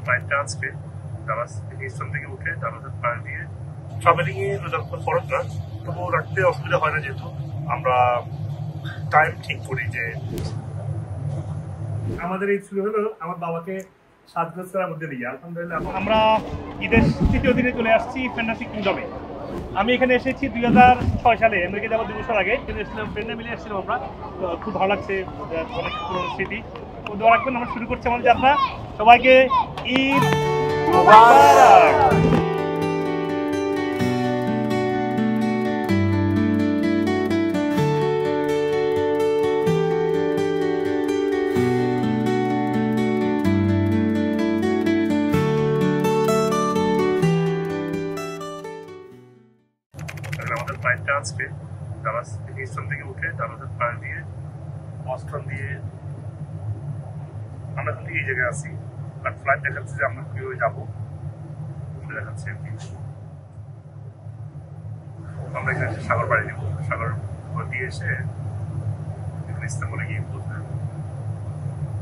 আমাদের ফ্লাইটটা আজকে Dallas Houston থেকে উঠে ডালাসের পার দিয়ে ট্রাভেলিং এ রোজার ফরজ না, তবুও রাখতে অসুবিধা হয় না, যেহেতু আমরা টাইম ঠিক করি। যে আমাদের এই শুরু হলো আমার বাবাকে সাজগোজ করার মধ্যে দিয়ে, আলহামদুলিল্লাহ আমরা ঈদের তৃতীয় দিনে চলে আসছি ফ্যান্টাসি কিংডমে। আমি এখানে এসেছি 2006 সালে, আমেরিকা যাওয়ার 2 বছর আগে এসেছিলাম, ফ্রেন্ডে মিলে এসেছিলাম আমরা। তো খুব ভালো লাগছে, অনেক পুরনো স্মৃতি। তো দোয়া রাখবেন, আমরা শুরু করছি আমাদের যাত্রা। সবাইকে ঈদ মুবারক। আমাদের ফ্লাইটটা আজকে ডালাস হিউস্টন থেকে উঠে ডালাসের পার দিয়ে বস্টন দিয়ে আমরা এখন এই জায়গায় আছি। আর ফ্লাইট দেখাচ্ছে যে আমরা কিভাবে যাবো দেখাচ্ছে আর কি। আমরা এখানে সাগর পাড়ি দিব, সাগর দিয়ে এসে এখানে ইস্তাম্বুলে গিয়ে পৌঁছবে।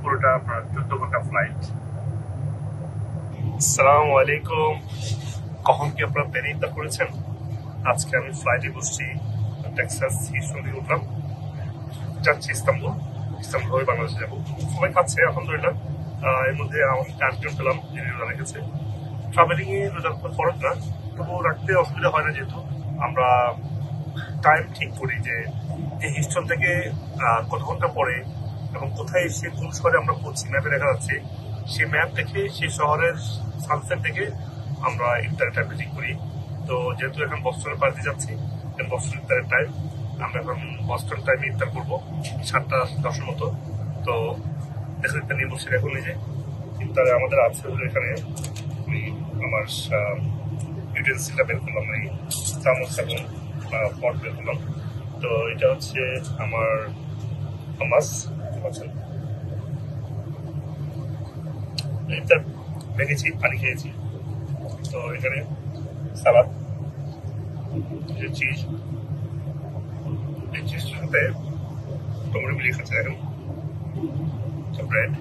পুরোটা আপনার 14 ঘন্টা ফ্লাইট। আসসালামু আলাইকুম। কখন কি আপনারা প্লেনে ইফতার করেছেন? আজকে আমি ফ্লাইটে বসছি, টেক্সাস হিউস্টন থেকে উঠলাম, যাচ্ছি ইস্তাম্বুল। ইস্তাম্বুল হয়ে বাংলাদেশে যাবো। সবাই খাচ্ছে আলহামদুলিল্লাহ। এর মধ্যে আমার চারজন পেলাম যিনি রোজা রেখেছে। ট্রাভেলিং এ রোজা ফরজ না, তবুও রাখতে অসুবিধা হয় না, যেহেতু আমরা টাইম ঠিক করি। যে হিউস্টন থেকে কত ঘন্টা পরে এবং কোথায় এসে কোন শহরে আমরা পড়ছি ম্যাপে দেখা যাচ্ছে। সেই ম্যাপ দেখে সেই শহরের সানসেট দেখে আমরা ইফতারের টাইম ঠিক করি। তো যেহেতু এখন বস্টনের পাড়ি যাচ্ছি, বস্টন ইফতারের টাইম, আমরা এখন বস্টন টাইমে ইফতার করবো 7:10 মতো। তো এখন ইফতার নিয়ে বসে এখন নিজে ইফতারে আমাদের আছে হলো এখানে আমি আমার ইউটেন্সিলটা বের করলাম, এই চামচ এবং পট বের করলাম। তো এটা হচ্ছে আমার মাছ ইফতার ভেঙেছি, পানি খেয়েছি। তো এখানে সালাদ, চিজ, এই চিজটার সাথে টমেটো মিলিয়ে খাচ্ছে এখন। ব্রেড,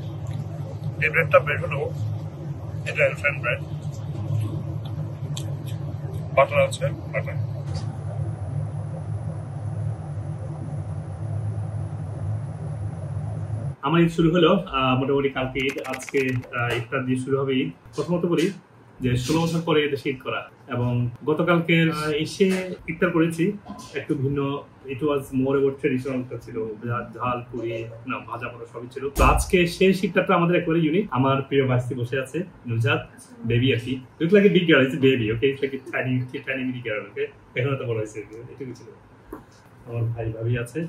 এই ব্রেডটা ব্রেড হলো এটা এলিফ্যান্ট ব্রেড, বাটার আছে, বাটার। আমার ঈদ শুরু হলো মোটামুটি কালকে ঈদ, আজকে ইফতার দিয়ে শুরু হবে ঈদ। প্রথমত বলি যে 16 বছর পরে দেশে ঈদ করা, এবং গতকালকে এসে ইফতার করেছি একটু ভিন্ন। ইট ওয়াজ মোর এবার ট্রেডিশনাল ছিল, ঝাল পুরি না ভাজা পোড়া সবই ছিল। তো আজকে শেষ ইফতারটা আমাদের একেবারে ইউনিক। আমার প্রিয় ভাস্তি বসে আছে, নুজাত বেবি আর কি, look like a big girl, it's baby, okay, it's like a tiny mini girl, okay, এখন তো বড় হয়েছে, এটুকু ছিল। আমার ভাই ভাবি আছে,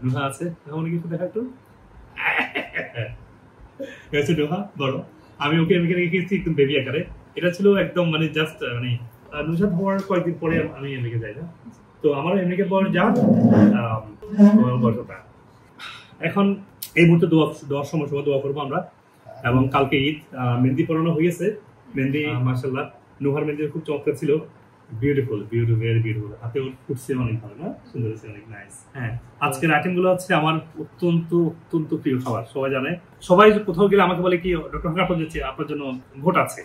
নুহা আছে, উনি কিছু দেখা একটু নুহা বড়, আমি ওকে এমনি রেখেছি একদম বেবি আকারে। এটা ছিল একদম মানে জাস্ট মানে নুজাত হওয়ার কয়েকদিন পরে আমি আমেরিকা যাই না, তো আমার আমেরিকা পর যা এখন এই মুহূর্তে দোয়ার সময় দোয়া করবো আমরা। এবং কালকে ঈদ, মেহেন্দি পরানো হয়ে গেছে। মেহেন্দি মাশাআল্লাহ নুহার মেহেন্দি খুব চমৎকার ছিল, বিউটিফুল, ভেরি বিউটিফুল। হাতে ওর ফুটছে অনেক ভালো, না সুন্দর হয়েছে, অনেক নাইস। হ্যাঁ, আজকের আইটেম গুলো হচ্ছে আমার অত্যন্ত প্রিয় খাবার, সবাই জানে। সবাই কোথাও গেলে আমাকে বলে কি ডক্টর হাকার যাচ্ছে, আপনার জন্য গোট আছে।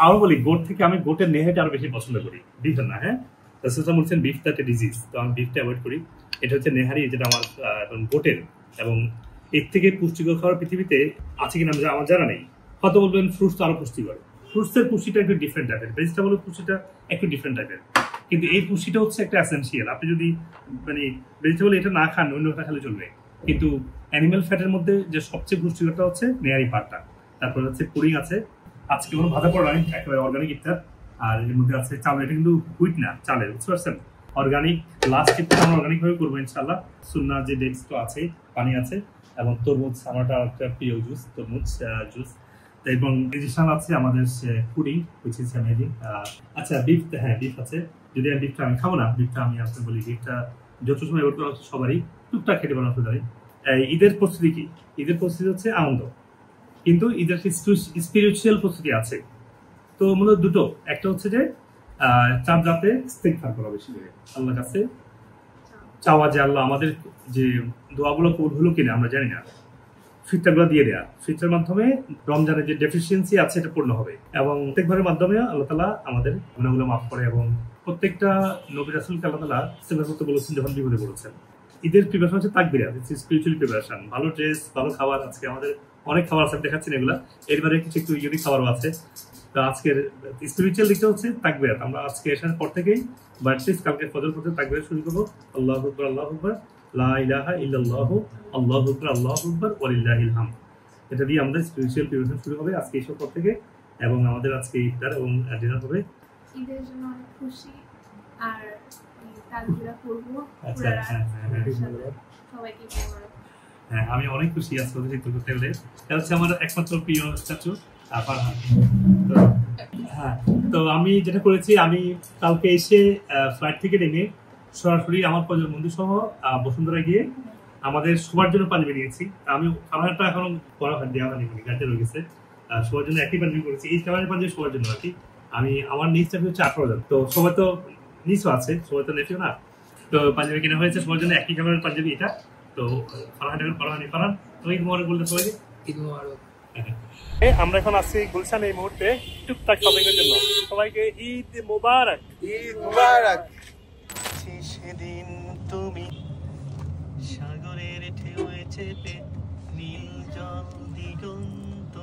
আরো বলি, গোট থেকে আমি গোটের নেহাটা আরো বেশি পছন্দ করি, বিফের না। হ্যাঁ, রাসূলুল্লাহ বলছেন বিফ দ্যাট এ ডিজিজ, তো আমি বিফটা অ্যাভয়েড করি। এটা হচ্ছে নেহারি, যেটা আমার গোটের, এবং এর থেকে পুষ্টিকর খাবার পৃথিবীতে আছে কিনা আমার জানা নেই। হয়তো বলবেন ফ্রুটস তো আরো পুষ্টিকর, ফ্রুটসের পুষ্টিটা একটু ডিফারেন্ট টাইপের, ভেজিটেবলের পুষ্টিটা একটু ডিফারেন্ট টাইপের, কিন্তু এই পুষ্টিটা হচ্ছে একটা এসেনশিয়াল। আপনি যদি মানে ভেজিটেবল এটা না খান, অন্যটা খেলে চলবে, কিন্তু অ্যানিমেল ফ্যাটের মধ্যে যে সবচেয়ে পুষ্টিকরটা হচ্ছে নেহারি পাটটা। তারপর হচ্ছে পুডিং আছে, আজকে কোনো ভাজা পড়া নাই, একেবারে অর্গানিক ইফতার। আর এর মধ্যে আছে চাল, এটা কিন্তু হুইট না, চালের, বুঝতে পারছেন, অর্গানিক। লাস্ট ইফতার আমরা অর্গানিক ভাবে করবো ইনশাল্লাহ। সুন্নাহ যে ডেটস তো আছে, পানি আছে, এবং তরমুজ, আমারটা একটা প্রিয় জুস, তরমুজ জুস, এবং এডিশনাল আছে আমাদের পুডিং, হুইচ ইজ অ্যামেজিং। আচ্ছা, বিফ, হ্যাঁ বিফ আছে, যদি আমি বিফটা আমি খাবো না, বিফটা আমি আপনাকে বলি, বিফটা যত সময় ওর সবারই টুকটাক খেতে বানাতে পারে। ঈদের প্রস্তুতি কি? ঈদের প্রস্তুতি হচ্ছে আনন্দ, কিন্তু ঈদের স্পিরিচুয়াল প্রস্তুতি আছে। তো মূলত দুটো, একটা হচ্ছে যে চাঁদ রাতে ইস্তেগফার করা, বেশি করে আল্লাহর কাছে চাওয়া যে আল্লাহ আমাদের যে দোয়াগুলো কবুল হলো কিনা আমরা জানি না, ফিতরাগুলো দিয়ে দেয়া, ফিতরার মাধ্যমে রমজানের যে ডেফিসিয়েন্সি আছে এটা পূর্ণ হবে এবং প্রত্যেকবারের মাধ্যমে আল্লাহ তাআলা আমাদের গুনাহগুলো মাফ করে এবং প্রত্যেকটা নবী রাসূলকে আল্লাহ তাআলা ইস্তেগফার করতে বলেছেন যখন বিপদে পড়েছেন। ঈদের প্রিপারেশন হচ্ছে তাকবীরা, স্পিরিচুয়াল প্রিপারেশন, ভালো ড্রেস, ভালো খাবার। আজকে আমাদের অনেক খাবার আছে, দেখাচ্ছি না এগুলা, এরবারে কিছু একটু ইউনিক খাবারও আছে। তো আজকের স্পিরিচুয়াল দিকটা হচ্ছে তাকবীরাত। আমরা আজকে এসার পর থেকেই বা অ্যাটলিস্ট কালকে ফজর পর্যন্ত তাকবীরা শুরু করবো, আল্লাহু আকবার আল্লাহু আকবার লা ইলাহা ইল্লাল্লাহু আল্লাহু আকবার আল্লাহু আকবার ওয়ালিল্লাহিল হামদ। এটা দিয়ে আমাদের স্পিরিচুয়াল প্রিপারেশন শুরু হবে আজকে এসব পর থেকে এবং আমাদের আজকে ইফতার এবং ডিনার হবে। ঈদের জন্য অনেক খুশি আর তাকবীরা করব। আচ্ছা সবাইকে হ্যাঁ, আমি অনেক খুশি আজকে ইফতার করতে পেরে। এটা হচ্ছে আমার একমাত্র প্রিয় চাচু ফারহান। হ্যাঁ, তো আমি যেটা করেছি, আমি কালকে এসে ফ্লাইট থেকে নেমে সরাসরি আমার পঞ্জাব বন্ধু সহ বসুন্ধরা গিয়ে আমাদের সবার জন্য পাঞ্জাবি নিয়েছি। আমি খাবারটা এখন করা দেওয়া হয়নি, গাড়িতে রয়ে গেছে। সবার জন্য একই পাঞ্জাবি করেছি, এই খাবারের পাঞ্জাবি সবার জন্য আর কি। আমার নিজ চাকরি হচ্ছে 18,000, তো সবাই তো নিচও আছে, সবাই তো নেটিও না, তো পাঞ্জাবি কেনা হয়েছে সবার জন্য একই খাবারের পাঞ্জাবি এটা। তো ফারহান তুমি মোবারক বলতে সবাইকে ঈদ মোবারক। আমরা এখন আছি গুলশান এই মুহূর্তে টুকটাক শপিং এর জন্য। সবাইকে ঈদ মোবারক, ঈদ মোবারক। সেদিন তুমি সাগরের ঢেউয়ে চেপে নীল জল দিগন্ত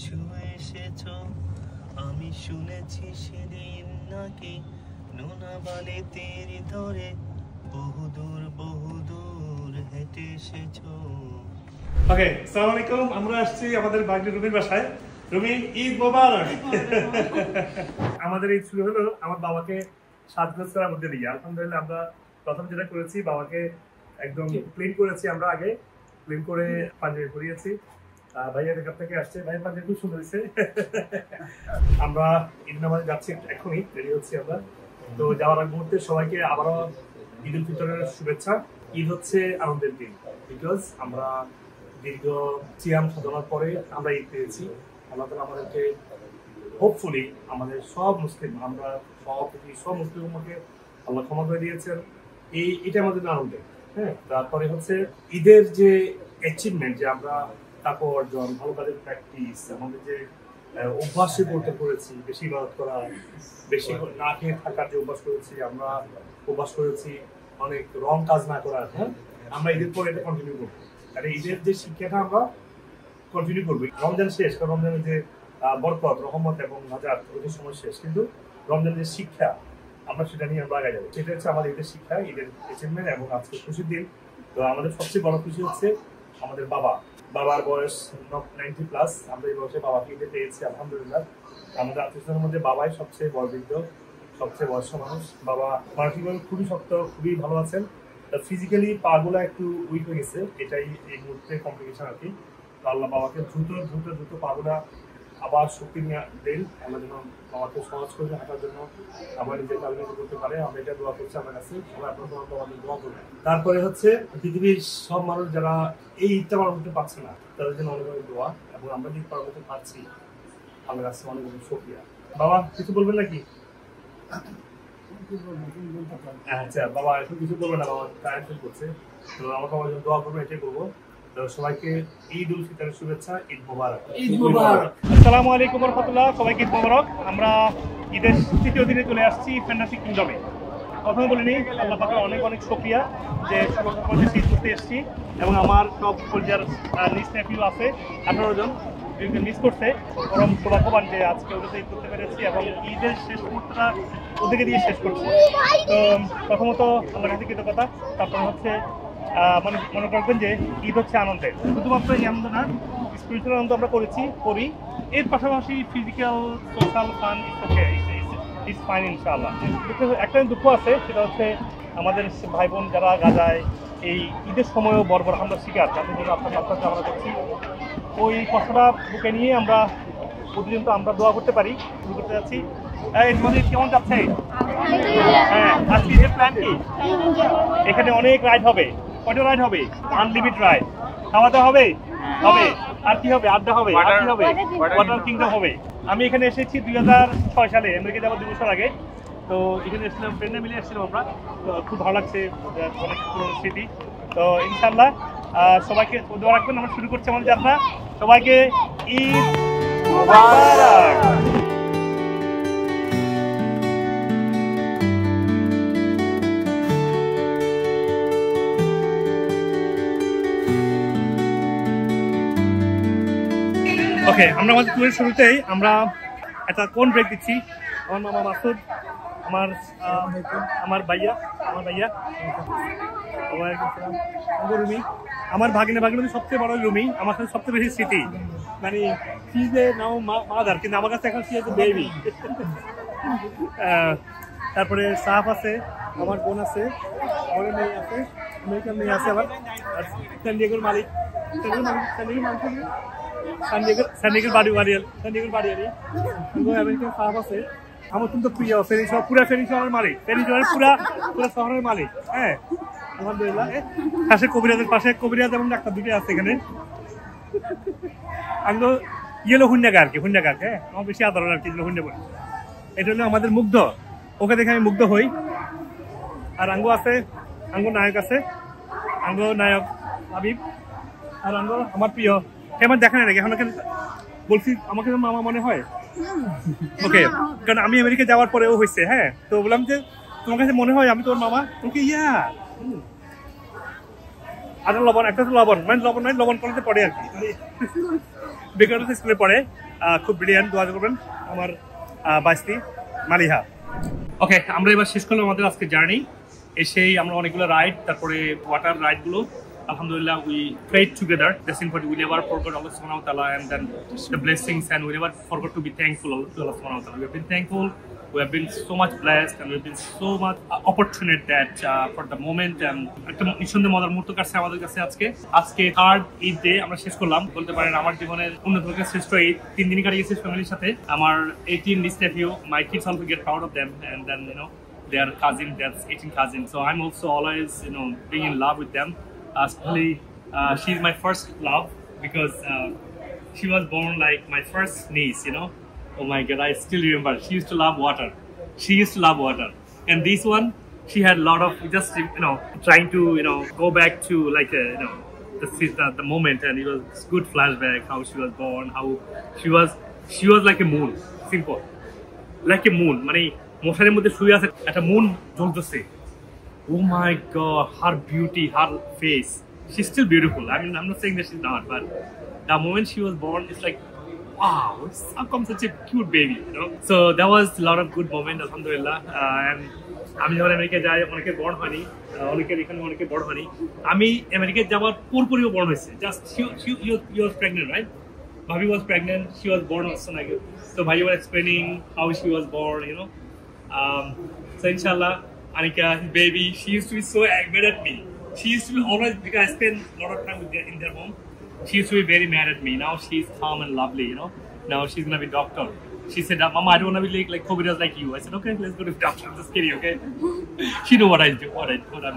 ছুঁয়ে এসেছ, আমি শুনেছি সেদিন নাকি নোনা বালিতে ধরে বহুদূর হেঁটে এসেছ। ওকে, আসসালামু আলাইকুম। আমরা আসছি আমাদের বাগনি রুমির বাসায়। রুমি, ঈদ মোবারক। আমাদের ঈদ শুরু হলো আমার বাবাকে সাজগোজ করার মধ্যে দিয়ে। আলহামদুলিল্লাহ, আমরা প্রথম যেটা করেছি, বাবাকে একদম ক্লিন করেছি। আমরা আগে ক্লিন করে পাঞ্জাবি পরিয়েছি। ভাইয়া ঢাকা থেকে আসছে, ভাইয়ের পাঞ্জাবি খুব সুন্দর হয়েছে। আমরা ঈদ নামাজে যাচ্ছি, এখনই রেডি হচ্ছি আমরা। তো যাওয়ার আগ মুহূর্তে সবাইকে আবারও ঈদ উল ফিতরের শুভেচ্ছা। ঈদ হচ্ছে আনন্দের দিন, বিকজ আমরা দীর্ঘ সিয়াম সাধনার পরে আমরা ঈদ পেয়েছি। আল্লাহ তাআলা আমাদেরকে হোপফুলি আমাদের সব মুসলিম, আমরা সব মুসলিম উম্মাহকে আল্লাহ ক্ষমা করে দিয়েছেন। এটা আমাদের আনন্দের। হ্যাঁ, তারপরে হচ্ছে ঈদের যে অ্যাচিভমেন্ট, যে আমরা তাকওয়া অর্জন, ভালো কাজের প্র্যাকটিস, আমাদের যে অভ্যাসে করতে করেছি, বেশি ইবাদত করা, বেশি না খেয়ে থাকার যে অভ্যাস করেছি, আমরা অভ্যাস করেছি অনেক রং কাজ না করার। হ্যাঁ, আমরা ঈদের পরে এটা কন্টিনিউ করবো। আর ঈদের যে শিক্ষাটা আমরা কন্টিনিউ করবো। রমজান শেষ, কারণ রমজানের যে বরকত, রহমত এবং নাজাত ওদের সময় শেষ, কিন্তু রমজানের যে শিক্ষা আমরা সেটা নিয়ে আমরা আগে যাবো। সেটা হচ্ছে আমাদের ঈদের শিক্ষা, ঈদের অ্যাচিভমেন্ট এবং আজকে খুশির দিন। তো আমাদের সবচেয়ে বড় খুশি হচ্ছে আমাদের বাবার বয়স 90+। আমরা এই বয়সে বাবাকে ঈদে পেয়েছি, আলহামদুলিল্লাহ। আমাদের আত্মীয়দের মধ্যে বাবাই সবচেয়ে বয়োবৃদ্ধ, সবচেয়ে বয়স্ক মানুষ। বাবা মানসিকভাবে খুবই শক্ত, খুবই ভালো আছেন। ফিজিক্যালি পাগুলো একটু উইক হয়ে গেছে, এটাই এই মুহূর্তে কমপ্লিকেশন আর কি। তো আল্লাহ বাবাকে দ্রুত পাগুলা আবার শক্তি নিয়ে দেন, আমরা যেন বাবাকে সহজ করে হাঁটার জন্য আবার নিজের কাজে করতে পারে। আমরা এটা দোয়া করছি আমার কাছে, সবাই আপনার আমাদের দোয়া করবেন। তারপরে হচ্ছে পৃথিবীর সব মানুষ যারা এই ঈদটা পালন করতে পারছে না, তাদের জন্য অনেক অনেক দোয়া, এবং আমরা যদি পালন করতে পারছি আমার কাছে অনেক অনেক শুকরিয়া। বাবা কিছু বলবেন নাকি? আচ্ছা বাবা, এখন কিছু বলবেন না, বাবা টায়ার ফিল করছে। তো আমার বাবার জন্য দোয়া করবেন, এটাই করবো। তো সবাইকে ঈদ উল ফিতরের শুভেচ্ছা, ঈদ মোবারক। ঈদ মোবারক। আসসালামু আলাইকুম ওয়া রাহমাতুল্লাহ। সবাইকে ঈদ মোবারক। আমরা ঈদের তৃতীয় দিনে চলে আসছি ফ্যান্টাসিক কিংডমে। প্রথমে বলিনি, আল্লাহ পাকের অনেক অনেক শুকরিয়া যে ঈদ করতে এসেছি, এবং আমার সব পর্যায়ের নিজ নেফিউ আছে 18 জন, মিস করছে। ওরম সৌভাগ্যবান যে আজকে ওদের ঈদ করতে পেরেছি এবং ঈদের শেষ মুহূর্তটা ওদেরকে দিয়ে শেষ করছি। তো প্রথমত আল্লাহর কাছে কৃতজ্ঞতা। তারপরে হচ্ছে মনে করবেন যে ঈদ হচ্ছে আনন্দের, শুধুমাত্র এই আনন্দ না, স্পিরিচুয়াল আনন্দ আমরা করি। এর পাশাপাশি physical, social fun is fine ইনশাআল্লাহ। একটা দুঃখ আছে, সেটা হচ্ছে আমাদের ভাই বোন যারা গাজায় এই ঈদের সময়ও বর্বর হামলার শিকার, তাদের জন্য আপনাকে আমরা করছি। ওই কষ্টটা বুকে নিয়ে আমরা প্রতিদিন তো আমরা দোয়া করতে পারি, শুরু করতে যাচ্ছি। কেমন যাচ্ছে? হ্যাঁ, আজকে ঈদের প্ল্যান কি? এখানে অনেক রাইড হবে। কয়টা রাইড হবে? Unlimited ride. খাওয়া দাওয়া হবে? আর কি হবে? আড্ডা হবে? আর কি হবে? ওয়াটার কিংডম হবে। আমি এখানে এসেছি 2006 সালে, আমেরিকা যাওয়ার 2 বছর আগে। তো এখানে এসেছিলাম, ফ্রেন্ডে মিলে এসেছিলাম আমরা। তো খুব ভালো লাগছে, অনেক পুরোনো স্মৃতি। তো ইনশাল্লাহ সবাইকে দোয়া রাখবেন। আমরা শুরু করছি আমাদের যাত্রা। সবাইকে ঈদ মুবারক। ওকে, আমরা আমাদের ট্যুরের শুরুতেই আমরা একটা কোন ব্রেক দিচ্ছি। আমার মামা মাসুদ, আমার ভাইয়া রুমি, আমার ভাগিনা সবচেয়ে বড় রুমি, আমার সাথে সবচেয়ে বেশি স্মৃতি। মানে নাও মাদার, কিন্তু আমার কাছে এখন বেবি। তারপরে সাহাব আছে, আমার বোন আছে, আমার মেয়ে আছে, আমেরিকান মেয়ে আছে, আবার স্যান্ডিয়েগোর মালিক, স্যান্ডিয়েগোর বাড়ি আমেরিকান সাহাব আছে। আমার কিন্তু প্রিয় পুরা ফেনী শহরের মালিক, ফেনী শহরের পুরা শহরের মালিক। হ্যাঁ, আলহামদুলিল্লাহ। পাশে কবিরাজের পাশে কবিরাজ এবং ডাক্তার দুটো আছে এখানে। আমি তো ইয়েলো হুন্ডাকা আর কি, হ্যাঁ, আমার বেশি আদর আর কি হুন্ডা বলি। এটা হলো আমাদের মুগ্ধ, ওকে দেখে আমি মুগ্ধ হই। আর আঙ্গু আছে, নায়ক আছে, নায়ক হাবিব। আর আমার প্রিয়, আমার দেখা নাই নাকি এখন বলছি, আমাকে মামা মনে হয়। ওকে, কারণ আমি আমেরিকা যাওয়ার পরেও হয়েছে। হ্যাঁ, তো বললাম যে তোমার কাছে মনে হয় আমি তোর মামা? তোকে আর লবণ, একটা তো লবণ কলেজে পড়ে আর কি, বেকার স্কুলে পড়ে। খুব ব্রিলিয়ান্ট, দোয়া করবেন আমার বাইস্তি মালিহা। ওকে, আমরা এবার শেষ করলাম আমাদের আজকে জার্নি। এসেই আমরা অনেকগুলো রাইড, তারপরে ওয়াটার রাইড গুলো, alhamdulillah, we prayed together. The simple, we never forgot Allah subhanahu wa ta'ala, and then the blessings, and we never forgot to be thankful to Allah subhanahu wa ta'ala. We have been thankful, we have been so much blessed, and we have been so much opportunate that for the moment, একটা নিঃসন্দেহে মজার মুহূর্ত কাটছে আমাদের কাছে আজকে third Eid day আমরা শেষ করলাম। বলতে পারেন আমার জীবনের অন্যতম শ্রেষ্ঠ ঈদ। 3 দিনই কাটিয়েছি ফ্যামিলির সাথে। আমার 18 niece nephew, my kids also get proud of them, and then their cousin, that's 18 cousins. So I'm also always being in love with them. Especially, she's my first love because she was born like my first niece, Oh my God, I still remember. She used to love water. And this one, she had a lot of just, trying to, go back to like, the moment, and it was good flashback, how she was born, how she was like a moon, simple. Like a moon. মানে মশারির মধ্যে শুয়ে আছে, একটা moon জ্বলতেছে। Oh my God, her beauty, her face. She's still beautiful. I mean, I'm not saying that she's not, but the moment she was born, it's like, wow, how come such a cute baby, So that was a lot of good moment, alhamdulillah. And আমি যখন আমেরিকায় যাই, অনেকে বড় হয়নি, অনেকে বড় হয়নি। আমি আমেরিকায় যাওয়ার পুরোপুরিও বড় হয়েছে। Just she was pregnant, right? Bhabhi was pregnant. She was born also like it. So Bhai was explaining how she was born, So inshallah, Anika, his baby, she used to be so mad at me. She used to be always, because I spend a lot of time in their home, she used to be very mad at me. Now she's calm and lovely, Now she's gonna be doctor. She said, Mama, I don't want to be like Kobiras like you. I said, okay, let's go to the doctor. I'm just kidding, okay? She know what I'm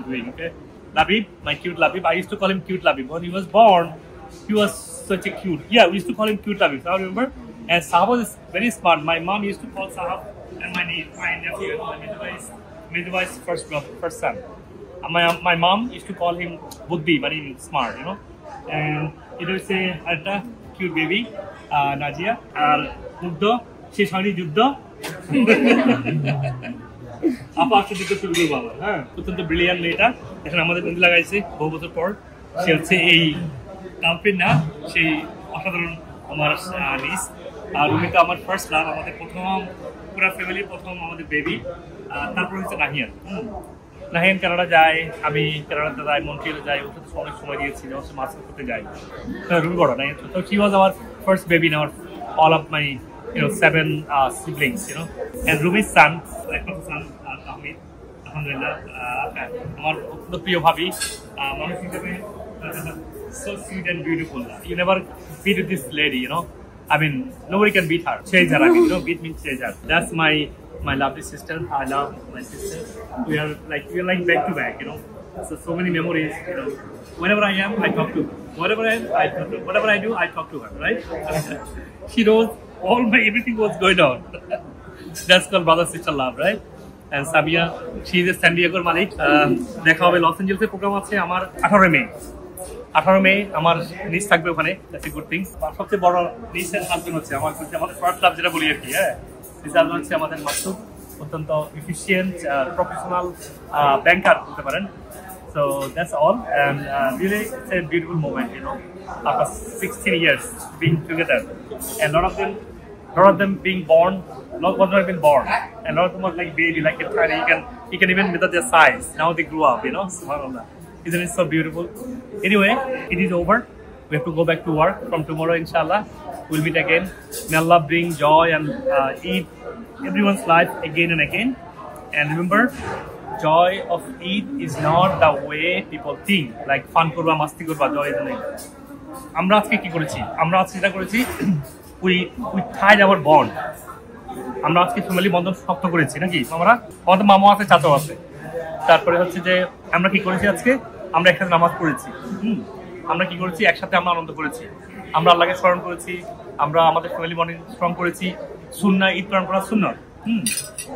doing, okay? Labib, my cute Labib. I used to call him cute Labib. When he was born, he was such a cute. Yeah, we used to call him cute Labib. I remember. And Sahab was very smart. My mom used to call Sahab and my nephew, midwife's first son. My mom used to call him Buddhi, but he's smart, And it would say, Alta, cute baby, Najia, Mugdo, she's honey Juddo. আপা আসতে দিতে শুরু করবো আবার। হ্যাঁ, অত্যন্ত brilliant মেয়েটা। এখন আমাদের বন্ধু লাগাইছে বহু বছর পর। সে হচ্ছে এই কালপিন না, সেই অসাধারণ আমার নিস। আর উনি তো আমার ফার্স্ট লাভ, আমাদের প্রথম পুরা ফ্যামিলির প্রথম আমাদের বেবি। তারপর হচ্ছে নাহিয়ান কানাডা যায়, আমি কানাডাতে যাই, মন্ট্রিয়ালে যাই, ওর সাথে অনেক সময় দিয়েছি, যখন সে মাস্টার করতে যাই। রুমি বড় নাহিয়ান, তো she was our first baby in our all of my 7 siblings, and Rumi's son, Ahmed, alhamdulillah, আমার অত্যন্ত প্রিয় ভাবি, মানুষ হিসেবে so sweet and beautiful. You never beat this lady, I mean, nobody can beat her. Change her, I mean, beat means change her. That's my lovely sister. I love my sister. We are like back to back, So many memories, Whenever I am, I talk to her. Whatever I am, I talk to her. Whatever I do, I talk to her, right? She knows everything was going on. That's called brother-sister love, right? And Samia, she is a San Diego Malik. দেখা হবে loss অ্যাঞ্জেলসে programme আছে আমার 18 মে। 18 মে আমার নিজ থাকবে ওখানে, that's a good thing. সবচেয়ে বড় নিজের হাজবেন্ড হচ্ছে আমাদের ফার্স্ট লাভ যেটা বলি আর কি, হ্যাঁ নিজ হাজবেন্ড হচ্ছে আমাদের মাসুদ, অত্যন্ত এফিশিয়েন্ট প্রফেশনাল ব্যাংকার বলতে পারেন। So that's all, and really it's a beautiful moment, you know, after 16 years being together, and a lot of them being born, not have been born, and a lot of them are like baby, like a tiny, you can even measure their size. Now they grew up, you know, subhanallah. Isn't it so beautiful? Anyway, it is over. We have to go back to work from tomorrow, inshallah. We'll meet again. May Allah bring joy and Eid everyone's life again and again. And remember, joy of Eid is not the way people think, like fun korba, masti korba, joy is not. আমরা আজকে কি করেছি? আমরা আজকে যেটা করেছি, we tied our bond. আমরা আজকে ফ্যামিলি বন্ধন শক্ত করেছি নাকি? আমাদের মামা আছে, চাচাও আছে। তারপরে হচ্ছে যে আমরা কি করেছি আজকে? আমরা একসাথে নামাজ পড়েছি। আমরা কি করেছি? একসাথে আমরা আনন্দ করেছি। আমরা আল্লাহকে স্মরণ করেছি। আমরা আমাদের ফ্যামিলি বন্ডিং স্ট্রং করেছি। সুন্নাহ, ঈদ পালন করা সুন্নাহ।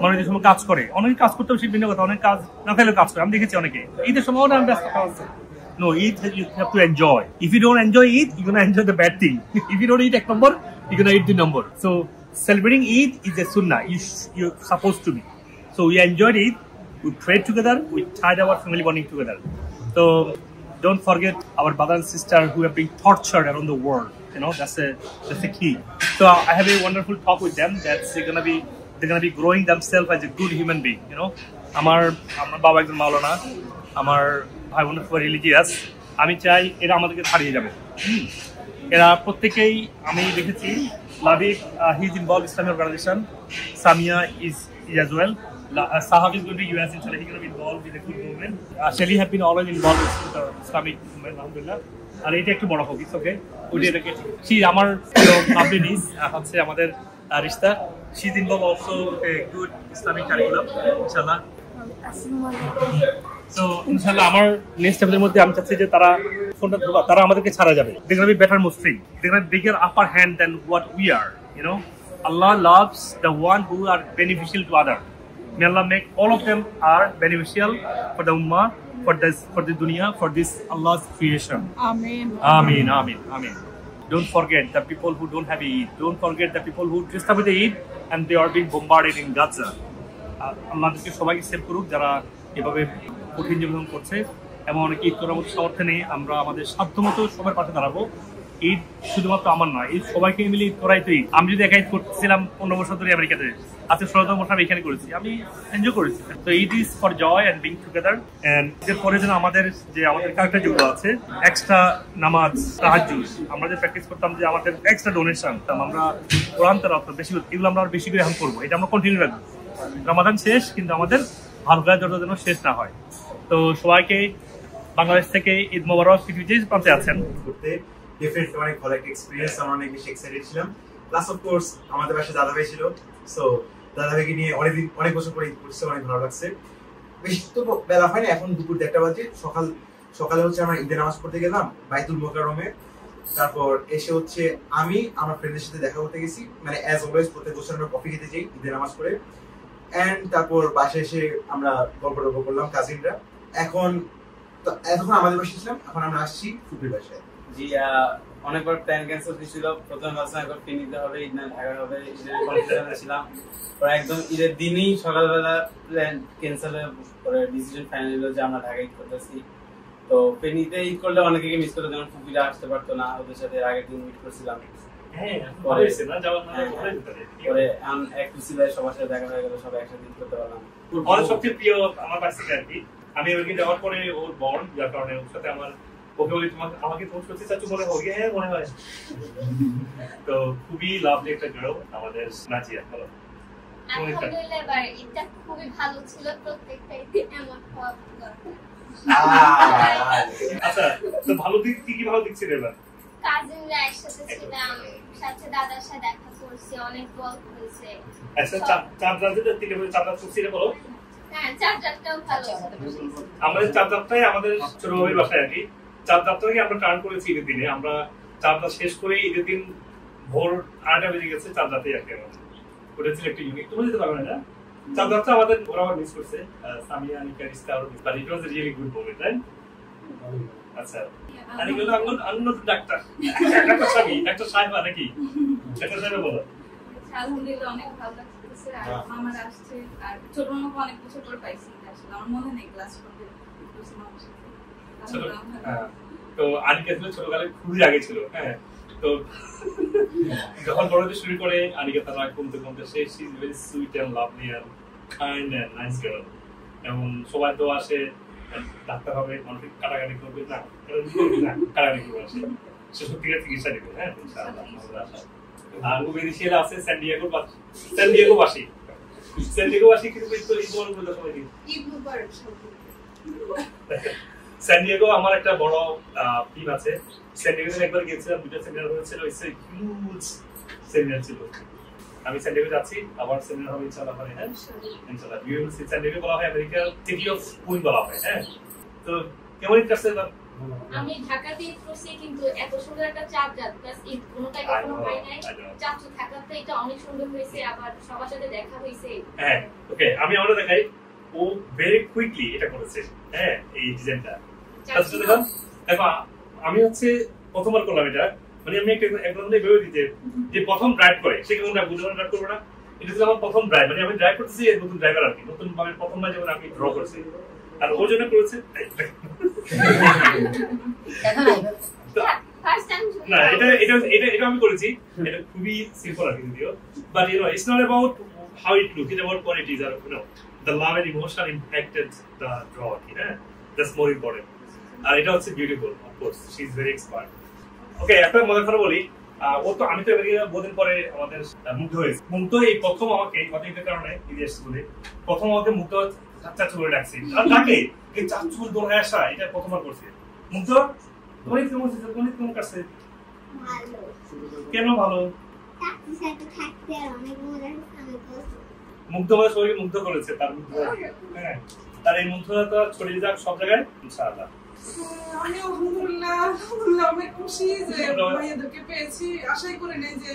মানুষ যে সময় কাজ করে, অনেকে কাজ করতেও সেই ভিন্ন কথা, অনেক কাজ না থাকলেও কাজ করে। আমি দেখেছি অনেকে ঈদের সময় আমি ব্যস্ত আছে। No, Eid you have to enjoy. If you don't enjoy Eid, you're gonna enjoy the bad thing. If you don't eat ek number, you're gonna eat the number. So celebrating Eid is a sunnah. You're supposed to be. So we enjoyed Eid. We prayed together. We tied our family bonding together. So don't forget our brother and sister who have been tortured around the world. You know, that's the key. So I have a wonderful talk with them. They're gonna be growing themselves as a good human being. You know, আমার বাবা একজন মাওলানা, আমার ভাই বোন খুব religious. আমি চাই এরা আমাদেরকে ছাড়িয়ে যাবে। এরা প্রত্যেকেই আমি দেখেছি, Labib he is involve Islamic organisation, Samiya is as well. Sahab is going to US, inshallah he's going to be involved with the good movement. Shelly have been always involved with the Islamic movement, alhamdulillah. আর এটা একটু বড় হোক, ওকে ওই এটাকে C আমার আপনি নিজ হচ্ছে আমাদের Rishta, she is involve also a good Islamic curriculum, ইনশাআল্লাহ। সো ইনশাআল্লাহ আমার নেক্সট স্টেপের মধ্যে আমি চাচ্ছি যে তারা আমাদেরকে ছাড়া যাবে। They're going to be better Muslim. They're going to be bigger upper hand than what we are, you know. Allah loves the one who are beneficial to other. May Allah make all of them are beneficial for the ummah, for the dunya, for this Allah's creation. Amen. Amen, amen, amen. Don't forget the people who don't have Eid. Don't forget the people who just have the Eid and they are being bombarded in Gaza. আল্লাহকে সবাইকে save করুক যারা এভাবে কঠিন জীবন করছে, এবং অনেকে ঈদ করার মতো সামর্থ্য নেই। আমরা আমাদের সাধ্যমতো সবার পাশে দাঁড়াবো। ঈদ শুধুমাত্র আমার নয়, ঈদ সবাইকে মিলে ঈদ করাই তো ঈদ। আমি যদি একা ঈদ করতেছিলাম 15 বছর ধরে আমেরিকাতে, আজকে 16তম বছর আমি এখানে করেছি, আমি এনজয় করেছি। তো Eid is for joy and being together. And এরপরে যেন আমাদের ক্যারেক্টার যেগুলো আছে, এক্সট্রা নামাজ, তাহাজ্জুদ, আমরা যে প্র্যাকটিস করতাম, যে আমাদের এক্সট্রা ডোনেশন, আমরা কোরআন তেলাওয়াত বেশি, এগুলো আমরা বেশি করে এখন করবো। এটা আমরা কন্টিনিউ রাখবো। রমাদান শেষ, কিন্তু আমাদের ভালো কাজ যেন শেষ না হয়। তো সবাইকে বাংলাদেশ থেকে ঈদ মোবারক। পৃথিবীর যে প্রান্তে আছেন, ডেফিনেটলি অনেক ভালো একটা এক্সপিরিয়েন্স, আমরা অনেক বেশি এক্সাইটেড ছিলাম। প্লাস অফ কোর্স আমাদের পাশে দাদা ভাই ছিল, সো দাদা ভাইকে নিয়ে অনেক বছর পরে ঈদ করছে, অনেক ভালো লাগছে। বেশি তো বেলা হয় না, এখন দুপুর 1টা বাজে। সকালে হচ্ছে আমরা ঈদের নামাজ পড়তে গেলাম বাইতুল মোকাররমে। তারপর এসে হচ্ছে আমি আমার ফ্রেন্ডের সাথে দেখা করতে গেছি, মানে অ্যাজ অলওয়েজ প্রত্যেক বছর আমরা কফি খেতে যাই ঈদের নামাজ পড়ে। এন্ড তারপর বাসায় এসে আমরা গল্প করলাম কাজিনরা। এতক্ষণ আমাদের বাসায় ছিলাম, এখন আমরা আসছি ফুপির বাসায়। জি, অনেকবার প্ল্যান ক্যান্সেল হয়েছিল। প্রথম ভাবছিলাম একবার ফেনীতে হবে, ঈদ না ঢাকা হবে, ঈদের কনফিউশনে ছিলাম। পরে একদম ঈদের দিনই সকালবেলা প্ল্যান ক্যান্সেল হয়ে পরে ডিসিশন ফাইনাল হলো যে আমরা ঢাকা ঈদ করতেছি। তো ফেনীতে ঈদ করলে অনেকে মিস করতো, যেমন ফুপিরা আসতে পারতো না, ওদের সাথে আগের দিন মিট করছিলাম। পরে একটু সিলাই সবার সাথে দেখা হয়ে গেল, সবাই একসাথে ঈদ করতে পারলাম। সবচেয়ে প্রিয় আমার কাছে আর কি, আমি ওইদিকে যাওয়ার পরে ওর বন্ড, যার কারণে ওর সাথে আমার ওকে বলি আমাকে ফোন করতে চাচ্ছ মনে হয়, হ্যাঁ মনে হয়। তো খুবই লাভলি একটা গার্ল আমাদের নাজিয়া। ভালো, আলহামদুলিল্লাহ এবার ঈদটা খুবই ভালো ছিল, প্রত্যেকটা ঈদে এমন হওয়া দরকার। আচ্ছা, তো ভালো দিক কি ভালো দিক ছিল এবার? কাজিনরা একসাথে ছিলাম, সাথে দাদার সাথে দেখা করছি, অনেক গল্প হয়েছে। আচ্ছা, চাঁদরাতে থেকে চাঁদরাত করছি রে বলো। হ্যাঁ, চাঁদরাতটাও ভালো ছিল। আমাদের চাঁদরাতটাই আমাদের ছোট ভাইয়ের বাসায় আর কি। চাঁদরাতটাকে আমরা টার্ন করেছি ঈদের দিনে। আমরা চাঁদরাত শেষ করে ঈদের দিন ভোর 8টা বেজে গেছে চাঁদরাতে আর কি। ওটা ছিল একটা ইউনিক, তুমি যেতে পারবে না। চাঁদরাতটা আমাদের ওরা মিস করছে, সামিয়া, নিকা, রিস্তা, আর but it was a really good moment, right? আচ্ছা আনিকা তো আঙ্গুল ডাক্তার ডাক্তার সাহেবা নাকি ডাক্তার সাহেব বলো আলহামদুলিল্লাহ অনেক ভালো লাগতেছে আর আমার আসছে আর ছোট মামাকে অনেক বছর পর পাইছি আসলে আমার মনে নেই ক্লাস কমপ্লিট করছি মামার সাথে তো আনিকা ছিল ছোটকালে খুবই আগে ছিল হ্যাঁ তো যখন বড় হতে শুরু করে আনিকা তার রাগ কমতে কমতে সে is very sweet and lovely and kind and nice girl এবং সবাই তো আসে ডাক্তার হবে মানুষকে কাটাকাটি করবে না কাটাকাটি করবে আসে সে সত্যিকার চিকিৎসা দেবে হ্যাঁ ইনশাআল্লাহ আমাদের আশা আর বিদেশিরা আছে স্যান্ডিয়াগো বাসী কিন্তু এই বড় বড় সবাই স্যান্ডিয়াগো আমার একটা বড় টিম আছে স্যান্ডিয়াগোতে একবার গিয়েছিলাম দুটো সেমিনার হয়েছিল ইটস এ হিউজ সেমিনার ছিল আমি স্যান্ডিয়াগো যাচ্ছি আবার সেমিনার হবে ইনশাআল্লাহ হ্যাঁ ইনশাআল্লাহ ইউ উইল সি স্যান্ডিয়াগো বলা হয় আমেরিকার সিটি অফ কুইন বলা হয় হ্যাঁ তো কেমন কাছে আমি ঢাকাতে করছি কিন্তু এত সুন্দর একটা চার্জার প্লাস ঈদ কোনোটাই কখনো পাই নাই চাচু থাকাতে এটা অনেক সুন্দর হয়েছে আবার সবার সাথে দেখা হয়েছে হ্যাঁ ওকে আমি আমরা দেখাই ও ভেরি কুইকলি এটা করেছে হ্যাঁ এই ডিজাইনটা দেখো আমি হচ্ছে প্রথমবার করলাম এটা মানে আমি একটা একদম ভেবে দিতে যে প্রথম ড্রাইভ করে সে কেমন বুঝতে ড্রাইভ করবো না এটা ছিল আমার প্রথম ড্রাইভ মানে আমি ড্রাইভ করতেছি নতুন ড্রাইভার আর কি নতুন ভাবে প্রথমবার যেমন আমি ড্র করছি আর ওর জন্য করেছে না এটা আমি করেছি এটা খুবই সিম্পল আর কি যদিও but you know it's not about how it look it's about qualities আর you know the love and emotion impacted the draw yeah that's more important আর এটা হচ্ছে beautiful of course she is very expert ওকে একটা মজার কথা বলি ও তো আমি তো বহুদিন পরে আমাদের মুগ্ধ হয়েছে মুগ্ধ এই প্রথম আমাকে কতদিনের কারণে ইতিহাস বলে প্রথম আমাকে মুগ্ধ চাচু বলে ডাকছি আর তাকে এই চাচু দৌড়ে আসা এটা প্রথমবার করছে মুগ্ধ তোমার কেমন কাছে ভালো কেন ভালো চাচুর সাথে থাকতে অনেক মজা আমি মুগ্ধ আমাদের সবাইকে মুগ্ধ করেছে তার হ্যাঁ তার এই মুগ্ধতা ছড়িয়ে যাক সব জায়গায় ইনশাআল্লাহ আমি আলহামদুলিল্লাহ অনেক খুশি যে ভাইয়াদেরকে পেয়েছি আশাই করি নাই যে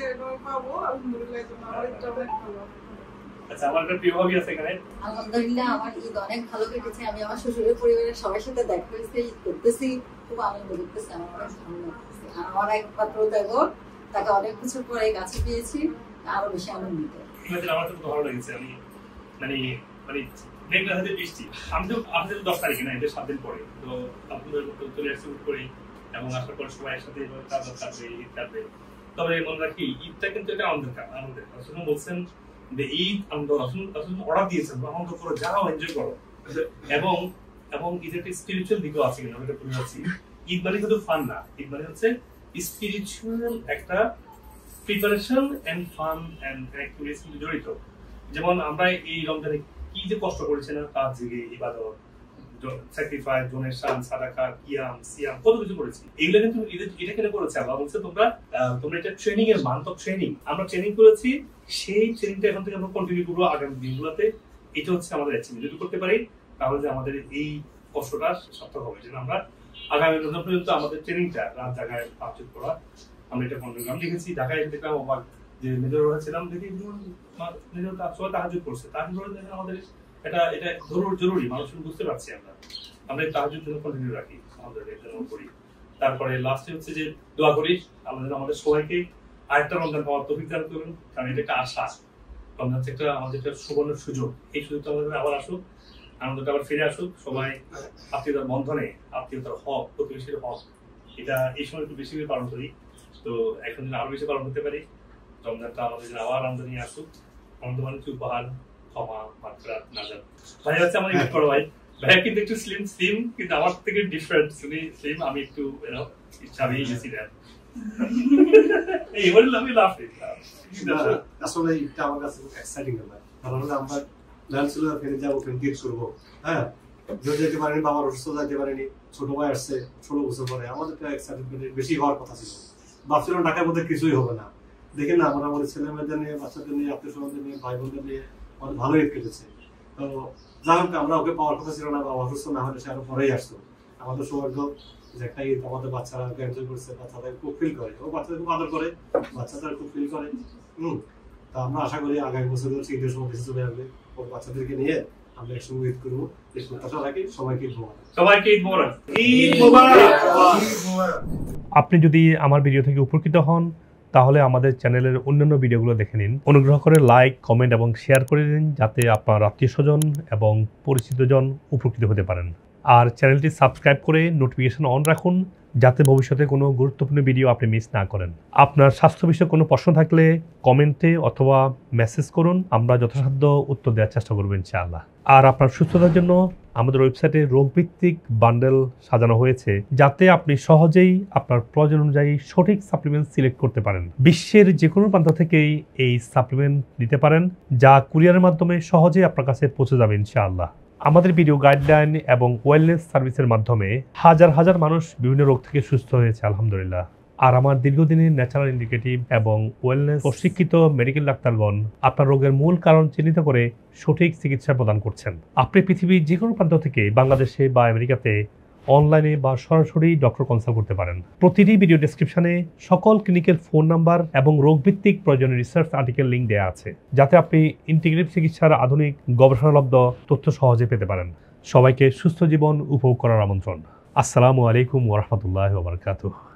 পাবো আলহামদুলিল্লাহ আমার এটা অনেক ভালো আচ্ছা আমার একটা প্রিয় ভাবি আছে এখানে আলহামদুলিল্লাহ আমার ঈদ অনেক ভালো কেটেছে আমি আমার শ্বশুরের পরিবারের সবার সাথে দেখা হয়েছে ঈদ করতেছি খুব আনন্দ করতেছি আমার অনেক ভালো লাগতেছে আর আমার একমাত্র দেবর তাকে অনেক কিছু পরে কাছে পেয়েছি আরো বেশি আনন্দিত আমার তো ভালো লেগেছে আমি মানে মেঘনা হাতে বৃষ্টি আমি তো আমাদের 10 তারিখে না এদের 7 দিন পরে তো আপনাদের চলে আসছে উঠ করে এবং আসার পর সবাই একসাথে কাটবে ঈদ কাটবে তবে মনে রাখি ঈদটা কিন্তু এটা আমাদের আসলে বলছেন যে ঈদ আমরা আসলে অর্ডার দিয়েছেন আনন্দ করো যাও এনজয় করো এবং ঈদের একটা স্পিরিচুয়াল দিকও আছে কিনা আমি এটা বলে যাচ্ছি ঈদ মানে শুধু ফান না ঈদ মানে হচ্ছে স্পিরিচুয়াল একটা preparation and fun and activities জড়িত যেমন আমরা এই রমজানে কি যে কষ্ট করেছি না তার জেগে ইবাদত স্যাক্রিফাইস ডোনেশন সাদাকা কিয়াম সিয়াম কত কিছু করেছি এগুলো কিন্তু এটা কেন করেছে আল্লাহ বলছে তোমরা এটা ট্রেনিং এর মান তো ট্রেনিং আমরা ট্রেনিং করেছি সেই ট্রেনিংটা এখন থেকে আমরা কন্টিনিউ করবো আগামী দিনগুলোতে এটা হচ্ছে আমাদের অ্যাচিভমেন্ট যদি করতে পারি তাহলে যে আমাদের এই কষ্টটা সার্থক হবে যেন আমরা আগামী রমজান পর্যন্ত আমাদের ট্রেনিংটা রাত জায়গায় পারচেজ করা আমরা এটা কন্টিনিউ আমি দেখেছি ঢাকায় দেখলাম অবাক যে মেজর ছিলাম দেখি মেজর সবাই তাহাজ্জুদ করছে তাহাজ্জুদ আমাদের এটা জরুরি মানুষ বুঝতে পারছি আমরা তাহাজ্জুদ জন্য কন্টিনিউ রাখি আমাদের জন্য করি তারপরে লাস্টে হচ্ছে যে দোয়া করি আমাদের সবাইকে আরেকটা রমজান পাওয়ার তৌফিক দান করুন কারণ এটা একটা আশা রমজান একটা আমাদের একটা সুবর্ণ সুযোগ এই সুযোগটা আমাদের আবার আসুক আনন্দটা আবার ফিরে আসুক সবাই আত্মীয়তার বন্ধনে আত্মীয়তার হক প্রতিবেশীর হক এটা এই সময় একটু বেশি পালন করি তো এখন আরো বেশি পালন করতে পারি রমজানটা আমাদের আবার আনন্দ নিয়ে আসুক আনন্দ মানে উপহার ক্ষমা মাত্রা নাজাত ভাই হচ্ছে আমার ইউজ করো ভাই ভাইয়া কিন্তু একটু স্লিম কিন্তু আমার থেকে ডিফারেন্ট উনি স্লিম আমি একটু চাবি গেছি দেন এই বললাম আমি লাফে আসলে এটা আমার কাছে খুব এক্সাইটিং ব্যাপার কারণ আমরা প্ল্যান ছিল ফেরে যাবো গিফট করবো হ্যাঁ যদি যেতে পারেনি বাবার অসুস্থ যেতে পারেনি ছোট ভাই আসছে 16 বছর পরে আমাদের তো এক্সাইটমেন্ট বেশি হওয়ার কথা ছিল ভাবছিলাম ঢাকার মধ্যে কিছুই হবে না দেখেন না আমরা আমাদের ছেলে মেয়েদের নিয়ে বাচ্চাদের নিয়ে আত্মীয় স্বজনদের নিয়ে ভাই বোনদের নিয়ে অনেক ভালো ঈদ কেটেছে তো যাই হোক আমরা ওকে পাওয়ার কথা ছিল না বা অসুস্থ না হলে সে আরো পরেই আসতো আমাদের সৌভাগ্য যে একটা ঈদ আমাদের বাচ্চারা এনজয় করছে বাচ্চাদের খুব ফিল করে ও বাচ্চাদের খুব আদর করে বাচ্চাদের খুব ফিল করে তা আমরা আশা করি আগামী বছর ঈদের সময় দেশে চলে আসবে ওর বাচ্চাদেরকে নিয়ে আমরা একসঙ্গে ঈদ করবো এই প্রত্যাশা রাখি। সবাইকে ঈদ মোবারক। ঈদ মোবারক। আপনি যদি আমার ভিডিও থেকে উপকৃত হন তাহলে আমাদের চ্যানেলের অন্যান্য ভিডিওগুলো দেখে নিন। অনুগ্রহ করে লাইক, কমেন্ট এবং শেয়ার করে দিন যাতে আপনার আত্মীয়স্বজন এবং পরিচিতজন উপকৃত হতে পারেন। আর চ্যানেলটি সাবস্ক্রাইব করে নোটিফিকেশন অন রাখুন যাতে ভবিষ্যতে কোনো গুরুত্বপূর্ণ ভিডিও আপনি মিস না করেন। আপনার স্বাস্থ্য বিষয়ে কোনো প্রশ্ন থাকলে কমেন্টে অথবা মেসেজ করুন, আমরা যথাসাধ্য উত্তর দেওয়ার চেষ্টা করব ইনশাআল্লাহ। আর আপনার সুস্থতার জন্য আমাদের ওয়েবসাইটে রোগভিত্তিক বান্ডেল সাজানো হয়েছে যাতে আপনি সহজেই আপনার প্রয়োজন অনুযায়ী সঠিক সাপ্লিমেন্ট সিলেক্ট করতে পারেন। বিশ্বের যে কোনো প্রান্ত থেকেই এই সাপ্লিমেন্ট নিতে পারেন যা কুরিয়ারের মাধ্যমে সহজেই আপনার কাছে পৌঁছে যাবে ইনশাআল্লাহ। আমাদের ভিডিও গাইডলাইন এবং ওয়েলনেস সার্ভিসের মাধ্যমে হাজার হাজার মানুষ বিভিন্ন রোগ থেকে সুস্থ হয়েছে আলহামদুলিল্লাহ। আর আমার দীর্ঘদিনের ন্যাচারাল ইন্ডিকেটিভ এবং ওয়েলনেস প্রশিক্ষিত মেডিকেল ডাক্তারগণ আপনার রোগের মূল কারণ চিহ্নিত করে সঠিক চিকিৎসা প্রদান করছেন। আপনি পৃথিবীর যে কোনো প্রান্ত থেকে বাংলাদেশে বা আমেরিকাতে অনলাইনে বা সরাসরি ডক্টর কনসাল্ট করতে পারেন। প্রতিটি ভিডিও ডেসক্রিপশনে সকল ক্লিনিকের ফোন নাম্বার এবং রোগভিত্তিক প্রয়োজনীয় রিসার্চ আর্টিকেল লিঙ্ক দেওয়া আছে যাতে আপনি ইন্টিগ্রেটিভ চিকিৎসার আধুনিক গবেষণালব্ধ তথ্য সহজে পেতে পারেন। সবাইকে সুস্থ জীবন উপভোগ করার আমন্ত্রণ। আসসালামু আলাইকুম ওয়া রাহমাতুল্লাহি ওয়া বারাকাতুহু।